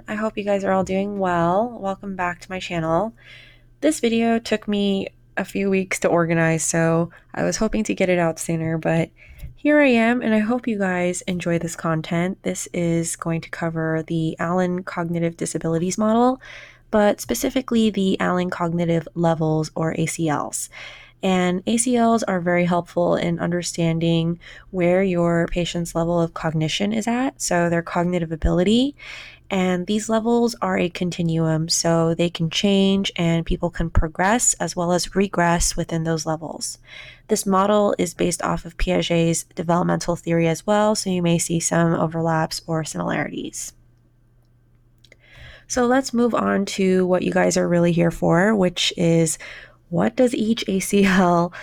I hope you guys are all doing well. Welcome back to my channel. This video took me a few weeks to organize, so I was hoping to get it out sooner, but here I am, and I hope you guys enjoy this content. This is going to cover the Allen Cognitive Disabilities Model, but specifically the Allen Cognitive Levels, or ACLs. And ACLs are very helpful in understanding where your patient's level of cognition is at, so their cognitive ability. And these levels are a continuum, so they can change and people can progress as well as regress within those levels. This model is based off of Piaget's developmental theory as well, so you may see some overlaps or similarities. So let's move on to what you guys are really here for, which is what does each ACL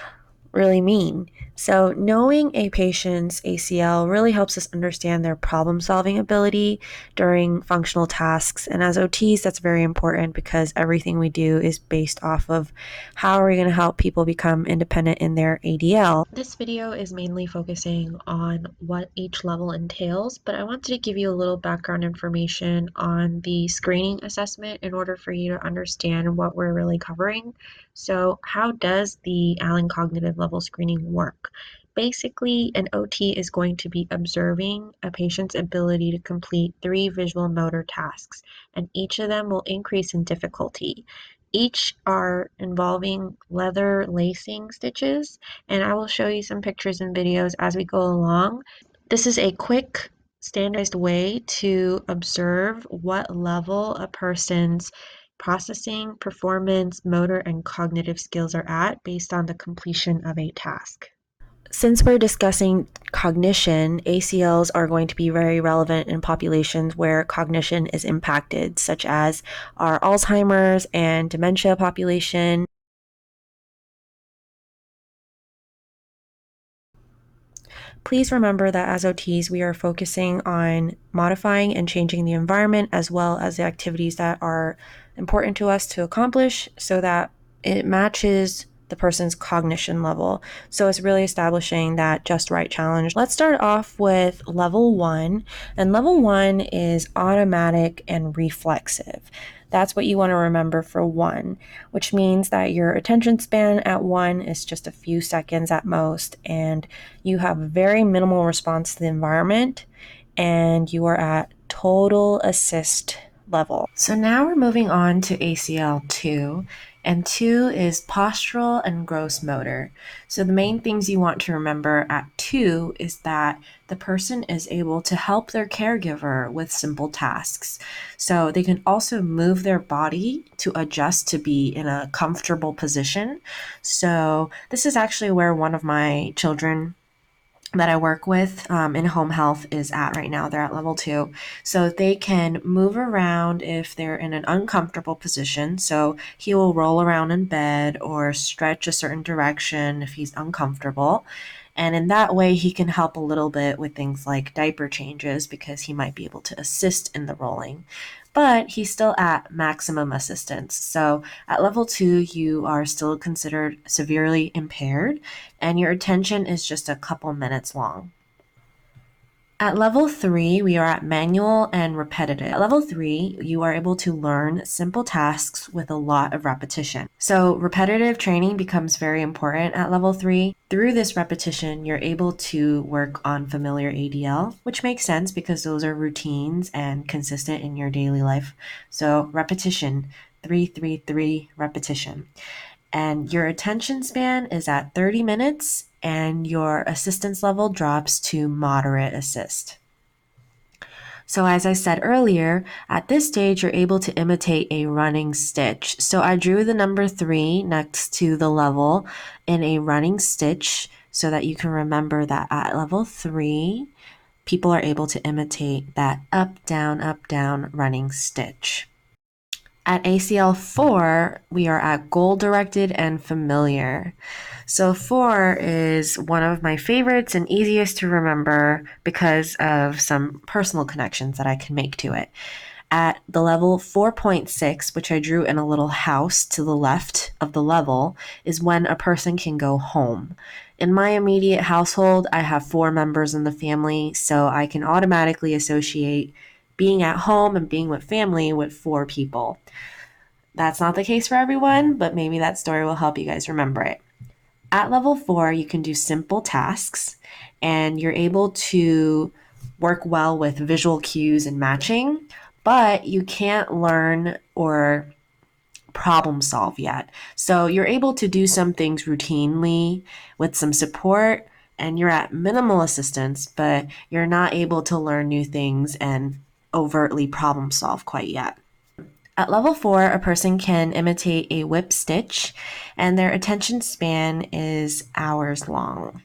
really mean? So knowing a patient's ACL really helps us understand their problem-solving ability during functional tasks. And as OTs, that's very important because everything we do is based off of how are we going to help people become independent in their ADL. This video is mainly focusing on what each level entails, but I wanted to give you a little background information on the screening assessment in order for you to understand what we're really covering. So how does the Allen Cognitive Level Screening work? Basically, an OT is going to be observing a patient's ability to complete 3 visual motor tasks, and each of them will increase in difficulty. Each are involving leather lacing stitches, and I will show you some pictures and videos as we go along. This is a quick, standardized way to observe what level a person's processing, performance, motor, and cognitive skills are at based on the completion of a task. Since we're discussing cognition, ACLs are going to be very relevant in populations where cognition is impacted, such as our Alzheimer's and dementia population. Please remember that as OTs, we are focusing on modifying and changing the environment as well as the activities that are important to us to accomplish so that it matches the person's cognition level. So it's really establishing that just right challenge. Let's start off with level 1, and level 1 is automatic and reflexive. That's what you want to remember for 1, which means that your attention span at 1 is just a few seconds at most, and you have very minimal response to the environment, and you are at total assist level. So now we're moving on to ACL 2, and 2 is postural and gross motor. So the main things you want to remember at 2 is that the person is able to help their caregiver with simple tasks. So they can also move their body to adjust to be in a comfortable position. So this is actually where one of my children that I work with in home health is at right now. They're at level 2. So they can move around if they're in an uncomfortable position. So he will roll around in bed or stretch a certain direction if he's uncomfortable. And in that way, he can help a little bit with things like diaper changes because he might be able to assist in the rolling. But he's still at maximum assistance. So at level 2, you are still considered severely impaired, and your attention is just a couple minutes long. At level 3, we are at manual and repetitive. At level 3, you are able to learn simple tasks with a lot of repetition. So repetitive training becomes very important at level 3. Through this repetition, you're able to work on familiar ADL, which makes sense because those are routines and consistent in your daily life. So repetition, 3-3-3 repetition. And your attention span is at 30 minutes and your assistance level drops to moderate assist. So as I said earlier, at this stage, you're able to imitate a running stitch. So I drew the number 3 next to the level in a running stitch so that you can remember that at level 3, people are able to imitate that up, down running stitch. At ACL 4, we are at goal-directed and familiar. So 4 is one of my favorites and easiest to remember because of some personal connections that I can make to it. At the level 4.6, which I drew in a little house to the left of the level, is when a person can go home. In my immediate household, I have 4 members in the family, so I can automatically associate being at home and being with family with 4 people. That's not the case for everyone, but maybe that story will help you guys remember it. At level 4, you can do simple tasks and you're able to work well with visual cues and matching, but you can't learn or problem solve yet. So you're able to do some things routinely with some support and you're at minimal assistance, but you're not able to learn new things and overtly problem solve quite yet. At level 4, a person can imitate a whip stitch and their attention span is hours long.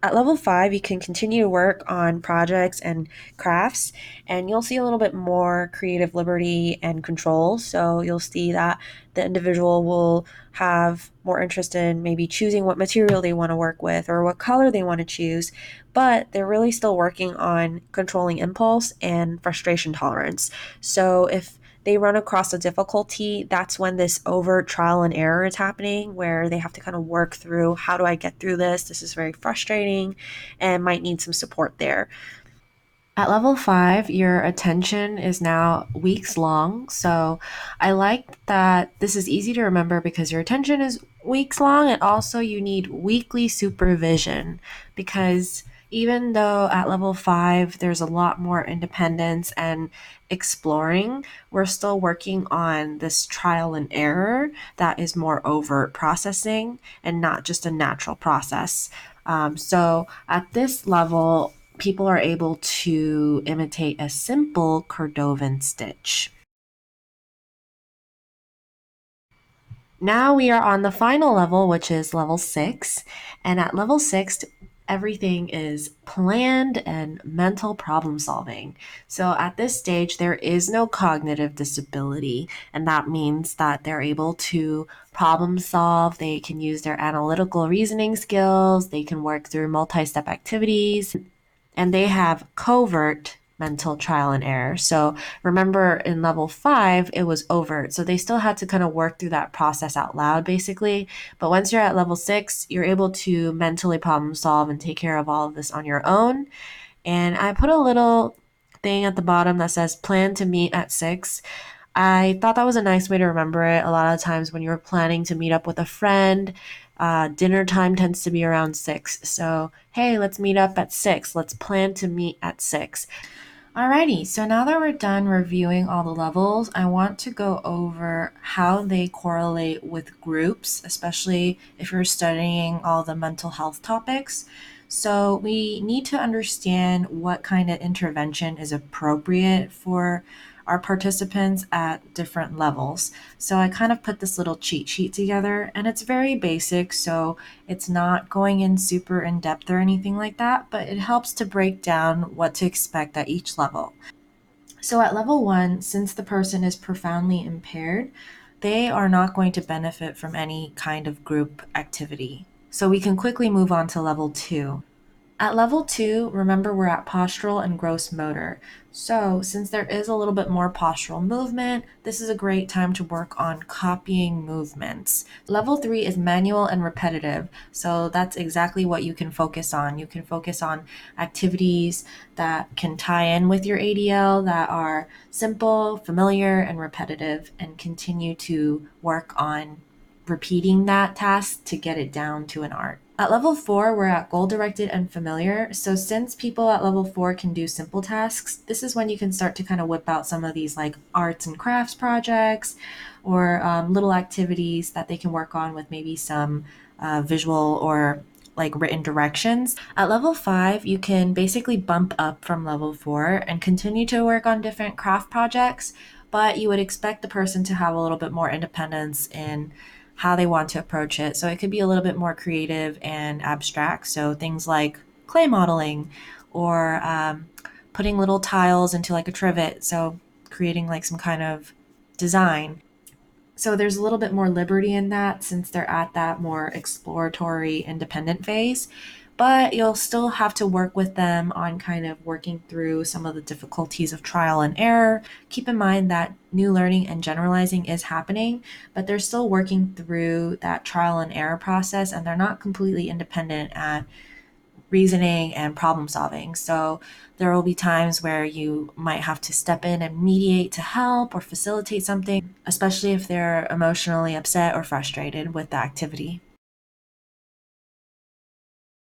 At level 5, you can continue to work on projects and crafts, and you'll see a little bit more creative liberty and control. So you'll see that the individual will have more interest in maybe choosing what material they want to work with or what color they want to choose, but they're really still working on controlling impulse and frustration tolerance. So if they run across a difficulty, that's when this overt trial and error is happening, where they have to kind of work through, how do I get through this? This is very frustrating and might need some support there. At level 5, your attention is now weeks long. So I like that this is easy to remember because your attention is weeks long, and also you need weekly supervision because even though at level 5 there's a lot more independence and exploring, we're still working on this trial and error that is more overt processing and not just a natural process. So at this level, people are able to imitate a simple Cordovan stitch. Now we are on the final level, which is level 6. And at level 6, everything is planned and mental problem solving. So at this stage, there is no cognitive disability. And that means that they're able to problem solve. They can use their analytical reasoning skills. They can work through multi step activities. And they have covert mental trial and error. So remember in level 5, it was overt. So they still had to kind of work through that process out loud, basically. But once you're at level 6, you're able to mentally problem solve and take care of all of this on your own. And I put a little thing at the bottom that says plan to meet at 6. I thought that was a nice way to remember it. A lot of times when you're planning to meet up with a friend, dinner time tends to be around 6. So, hey, let's meet up at 6. Let's plan to meet at 6. Alrighty, so now that we're done reviewing all the levels, I want to go over how they correlate with groups, especially if you're studying all the mental health topics. So we need to understand what kind of intervention is appropriate for our participants at different levels. So I kind of put this little cheat sheet together, and it's very basic, so it's not going in super in depth or anything like that, but it helps to break down what to expect at each level. So at level 1, since the person is profoundly impaired, they are not going to benefit from any kind of group activity. So we can quickly move on to level 2. At level 2, remember we're at postural and gross motor. So since there is a little bit more postural movement, this is a great time to work on copying movements. Level 3 is manual and repetitive. So that's exactly what you can focus on. You can focus on activities that can tie in with your ADL that are simple, familiar, and repetitive, and continue to work on repeating that task to get it down to an art. At level 4, we're at goal directed and familiar. So since people at level 4 can do simple tasks, this is when you can start to kind of whip out some of these like arts and crafts projects or little activities that they can work on with maybe some visual or like written directions. At level 5, you can basically bump up from level 4 and continue to work on different craft projects, but you would expect the person to have a little bit more independence in how they want to approach it. So it could be a little bit more creative and abstract. So things like clay modeling or putting little tiles into like a trivet. So creating like some kind of design. So there's a little bit more liberty in that since they're at that more exploratory, independent phase. But you'll still have to work with them on kind of working through some of the difficulties of trial and error. Keep in mind that new learning and generalizing is happening, but they're still working through that trial and error process and they're not completely independent at reasoning and problem solving. So there will be times where you might have to step in and mediate to help or facilitate something, especially if they're emotionally upset or frustrated with the activity.